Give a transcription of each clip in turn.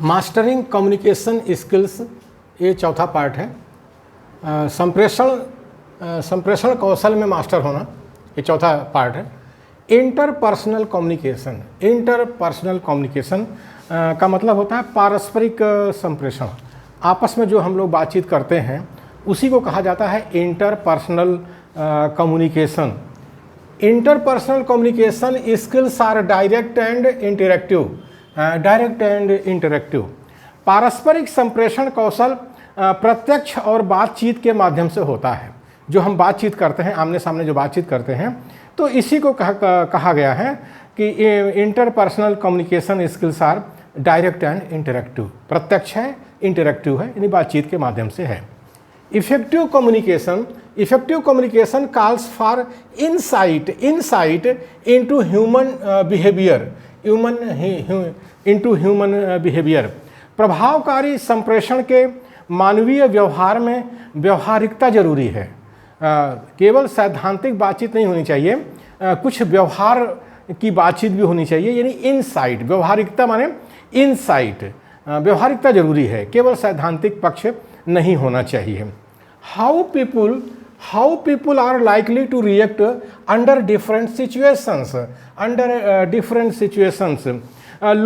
Mastering communication skills, ये चौथा part है। संप्रेषण कौशल में मास्टर होना, ये चौथा पार्ट है। इंटरपर्सनल कम्युनिकेशन का मतलब होता है पारस्परिक संप्रेषण। आपस में जो हम लोग बातचीत करते हैं उसी को कहा जाता है interpersonal communication. Interpersonal communication skills are direct and interactive. पारस्परिक संप्रेषण कौशल प्रत्यक्ष और बातचीत के माध्यम से होता है। जो हम बातचीत करते हैं, आमने सामने जो बातचीत करते हैं, तो इसी को कहा गया है कि interpersonal communication skills are direct and interactive. प्रत्यक्ष है, इंटरैक्टिव है, यानी बातचीत के माध्यम से है। Effective communication calls for insight into human behaviour. प्रभावकारी संप्रेषण के मानवीय व्यवहार में व्यवहारिकता जरूरी है। केवल सैद्धांतिक बातचीत नहीं होनी चाहिए, कुछ व्यवहार की बातचीत भी होनी चाहिए, यानी इनसाइट। व्यवहारिकता माने इनसाइट, व्यवहारिकता जरूरी है, केवल सैद्धांतिक पक्ष नहीं होना चाहिए। How people are likely to react under different situations.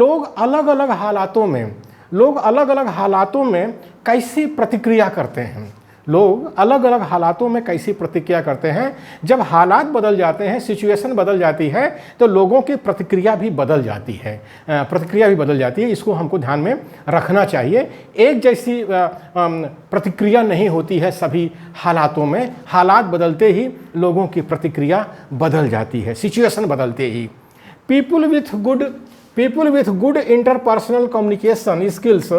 लोग अलग अलग हालातों में कैसी प्रतिक्रिया करते हैं। जब हालात बदल जाते हैं, सिचुएशन बदल जाती है, तो लोगों की प्रतिक्रिया भी बदल जाती है। इसको हमको ध्यान में रखना चाहिए। एक जैसी प्रतिक्रिया नहीं होती है सभी हालातों में। हालात बदलते ही लोगों की प्रतिक्रिया बदल जाती है, सिचुएशन बदलते ही। People with good interpersonal communication skills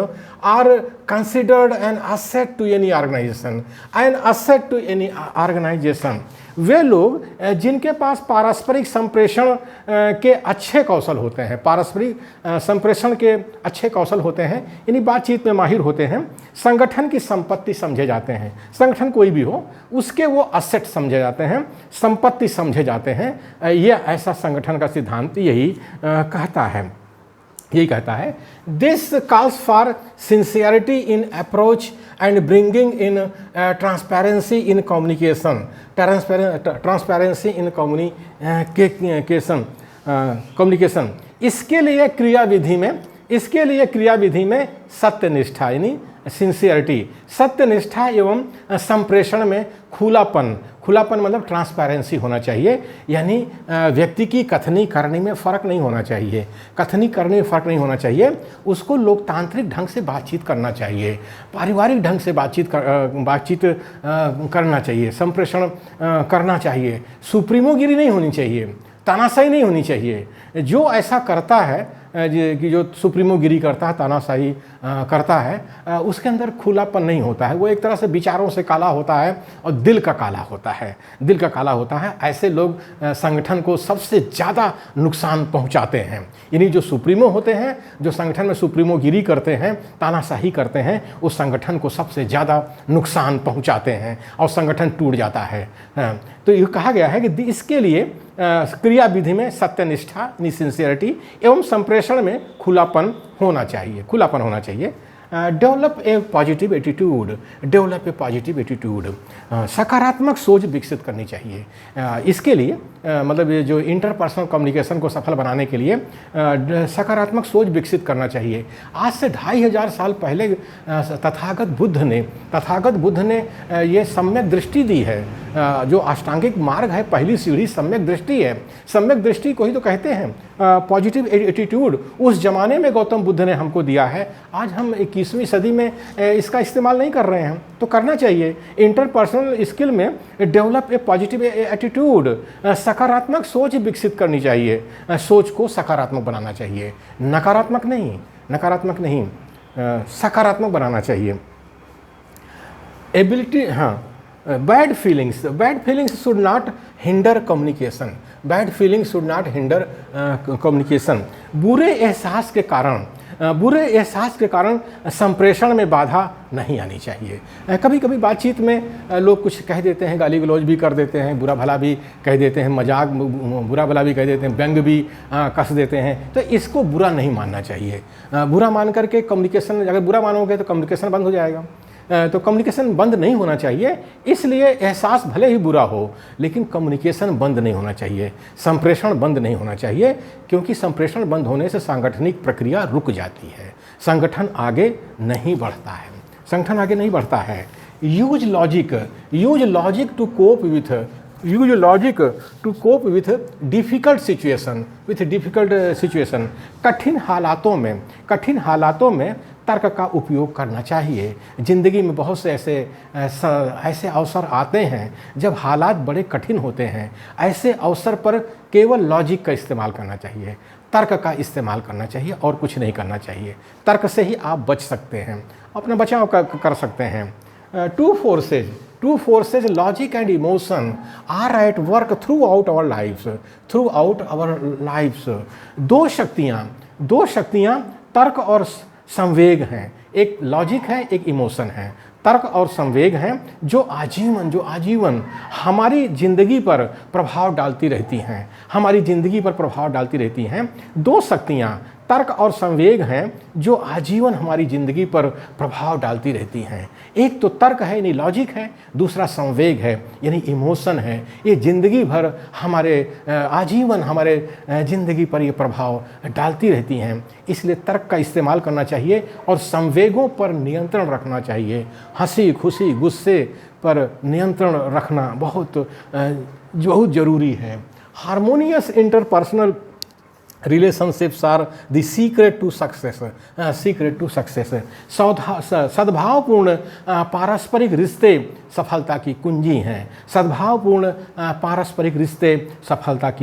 are considered an asset to any organization। वे लोग जिनके पास पारस्परिक संप्रेषण के अच्छे कौशल होते हैं, यानी बातचीत में माहिर होते हैं, संगठन की संपत्ति समझे जाते हैं। संगठन कोई भी हो, उसके वो असेट समझे जाते हैं, संपत्ति समझे जाते हैं। ये ऐसा संगठन का सिद्धांत यही कहता है। This calls for sincerity in approach and bringing in transparency in communication. इसके लिए क्रियाविधि में सत्यनिष्ठा, यानी सिंसियरिटी, सत्यनिष्ठा एवं संप्रेषण में खुलापन मतलब ट्रांसपेरेंसी होना चाहिए। यानी व्यक्ति की कथनी करनी में फ़र्क नहीं होना चाहिए। उसको लोकतांत्रिक ढंग से बातचीत करना चाहिए, पारिवारिक ढंग से बातचीत करना चाहिए, संप्रेषण करना चाहिए। सुप्रीमोगिरी नहीं होनी चाहिए, तानाशाही नहीं होनी चाहिए। जो ऐसा करता है, कि जो सुप्रीमोगिरी करता है, तानाशाही करता है, उसके अंदर खुलापन नहीं होता है। वो एक तरह से विचारों से काला होता है और दिल का काला होता है। ऐसे लोग संगठन को सबसे ज़्यादा नुकसान पहुंचाते हैं। यानी जो सुप्रीमो होते हैं, जो संगठन में सुप्रीमोगिरी करते हैं, तानाशाही करते हैं, उस संगठन को सबसे ज़्यादा नुकसान पहुंचाते हैं और संगठन टूट जाता है। तो ये कहा गया है कि इसके लिए क्रियाविधि में सत्यनिष्ठा, सिंसियरिटी एवं संप्रेषण में खुलापन होना चाहिए। Develop a positive attitude. सकारात्मक सोच विकसित करनी चाहिए। इसके लिए मतलब ये जो इंटरपर्सनल कम्युनिकेशन को सफल बनाने के लिए सकारात्मक सोच विकसित करना चाहिए। आज से 2500 साल पहले तथागत बुद्ध ने ये सम्यक दृष्टि दी है। जो अष्टांगिक मार्ग है, पहली सीढ़ी सम्यक दृष्टि है। सम्यक दृष्टि को ही तो कहते हैं पॉजिटिव एटीट्यूड। उस जमाने में गौतम बुद्ध ने हमको दिया है। आज हम 21वीं सदी में इसका इस्तेमाल नहीं कर रहे हैं, तो करना चाहिए। इंटरपर्सनल स्किल में डेवलप ए पॉजिटिव एटीट्यूड, सकारात्मक सोच विकसित करनी चाहिए। सोच को सकारात्मक बनाना चाहिए, नकारात्मक नहीं, सकारात्मक बनाना चाहिए। Ability, bad feelings should not hinder communication. बुरे एहसास के कारण बुरे एहसास के कारण संप्रेषण में बाधा नहीं आनी चाहिए। कभी कभी बातचीत में लोग कुछ कह देते हैं, गाली गलौज भी कर देते हैं, बुरा भला भी कह देते हैं, मजाक बुरा भला भी कह देते हैं, व्यंग भी कस देते हैं, तो इसको बुरा नहीं मानना चाहिए। बुरा मान करके कम्युनिकेशन, अगर बुरा मानोगे तो कम्युनिकेशन बंद हो जाएगा। तो कम्युनिकेशन बंद नहीं होना चाहिए, इसलिए एहसास भले ही बुरा हो लेकिन कम्युनिकेशन बंद नहीं होना चाहिए, संप्रेषण बंद नहीं होना चाहिए, क्योंकि संप्रेषण बंद होने से सांगठनिक प्रक्रिया रुक जाती है, संगठन आगे नहीं बढ़ता है, संगठन आगे नहीं बढ़ता है। Use logic to cope with difficult situation. कठिन हालातों में तर्क का उपयोग करना चाहिए। ज़िंदगी में बहुत से ऐसे अवसर आते हैं जब हालात बड़े कठिन होते हैं, ऐसे अवसर पर केवल लॉजिक का इस्तेमाल करना चाहिए, तर्क का इस्तेमाल करना चाहिए और कुछ नहीं करना चाहिए। तर्क से ही आप बच सकते हैं, अपना बचाव कर सकते हैं। Two forces logic and emotion are at work throughout our lifes. दो शक्तियाँ तर्क और संवेग हैं, एक लॉजिक है, एक इमोशन है। तर्क और संवेग हैं जो आजीवन हमारी ज़िंदगी पर प्रभाव डालती रहती हैं। दो शक्तियाँ तर्क और संवेग हैं जो आजीवन हमारी ज़िंदगी पर प्रभाव डालती रहती हैं। एक तो तर्क है यानी लॉजिक है, दूसरा संवेग है यानी इमोशन है। ये ज़िंदगी भर आजीवन हमारे ज़िंदगी पर ये प्रभाव डालती रहती हैं। इसलिए तर्क का इस्तेमाल करना चाहिए और संवेगों पर नियंत्रण रखना चाहिए। हंसी खुशी गुस्से पर नियंत्रण रखना बहुत ज़रूरी है। Harmonious interpersonal relationships are the secret to success। सद्भावपूर्ण पारस्परिक रिश्ते सफलता की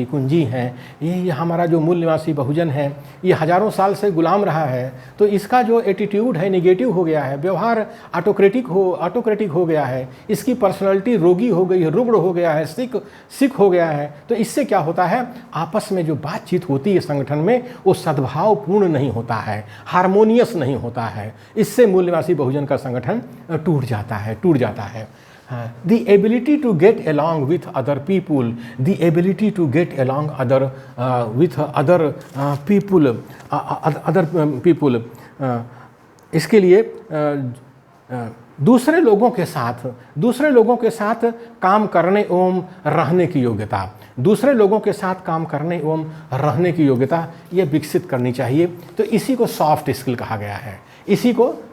कुंजी हैं। ये हमारा जो मूल निवासी बहुजन है, ये हज़ारों साल से गुलाम रहा है, तो इसका जो एटीट्यूड है निगेटिव हो गया है, व्यवहार ऑटोक्रेटिक हो गया है, इसकी पर्सनालिटी रोगी हो गई है, रुग्ण हो गया है, सिक हो गया है। तो इससे क्या होता है, आपस में जो बातचीत होती है संगठन में वो सद्भावपूर्ण नहीं होता है, हार्मोनियस नहीं होता है। इससे मूल निवासी बहुजन का संगठन टूट जाता है। The ability to get along with other people, इसके लिए दूसरे लोगों के साथ काम करने एवं रहने की योग्यता ये विकसित करनी चाहिए। तो इसी को सॉफ्ट स्किल कहा गया है।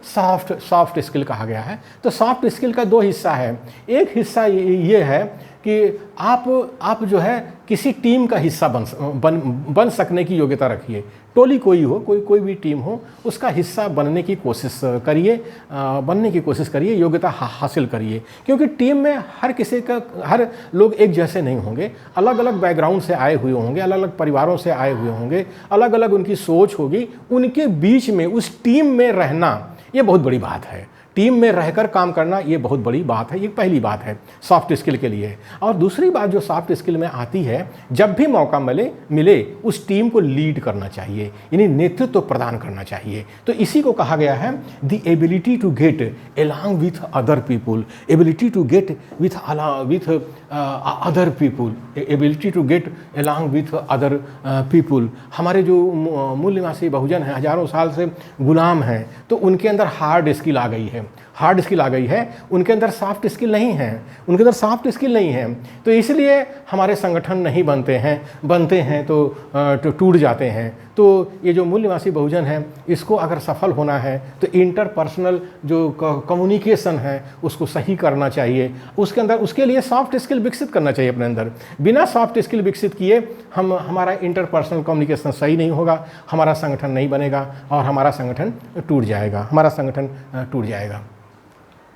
सॉफ्ट स्किल कहा गया है। तो सॉफ्ट स्किल का दो हिस्सा है। एक हिस्सा ये है कि आप जो है किसी टीम का हिस्सा बन सकने की योग्यता रखिए। टोली कोई हो, कोई भी टीम हो, उसका हिस्सा बनने की कोशिश करिए, योग्यता हासिल करिए। क्योंकि टीम में हर लोग एक जैसे नहीं होंगे, अलग अलग बैकग्राउंड से आए हुए होंगे, अलग अलग परिवारों से आए हुए होंगे, अलग अलग उनकी सोच होगी। उनके बीच में उस टीम में रहना ये बहुत बड़ी बात है। टीम में रहकर काम करना ये बहुत बड़ी बात है। ये पहली बात है सॉफ्ट स्किल के लिए। और दूसरी बात जो सॉफ्ट स्किल में आती है, जब भी मौका मिले उस टीम को लीड करना चाहिए, यानी नेतृत्व प्रदान करना चाहिए। तो इसी को कहा गया है the ability to get along with other people. हमारे जो मूल निवासी बहुजन हैं, हजारों साल से गुलाम हैं, तो उनके अंदर हार्ड स्किल आ गई है, उनके अंदर सॉफ्ट स्किल नहीं है। तो इसलिए हमारे संगठन नहीं बनते हैं तो टूट जाते हैं। तो ये जो मूल निवासी बहुजन है, इसको अगर सफल होना है तो इंटरपर्सनल जो कम्युनिकेशन है उसको सही करना चाहिए। उसके लिए सॉफ्ट स्किल विकसित करना चाहिए अपने अंदर। बिना सॉफ्ट स्किल विकसित किए हमारा इंटरपर्सनल कम्युनिकेशन सही नहीं होगा, हमारा संगठन नहीं बनेगा और हमारा संगठन टूट जाएगा।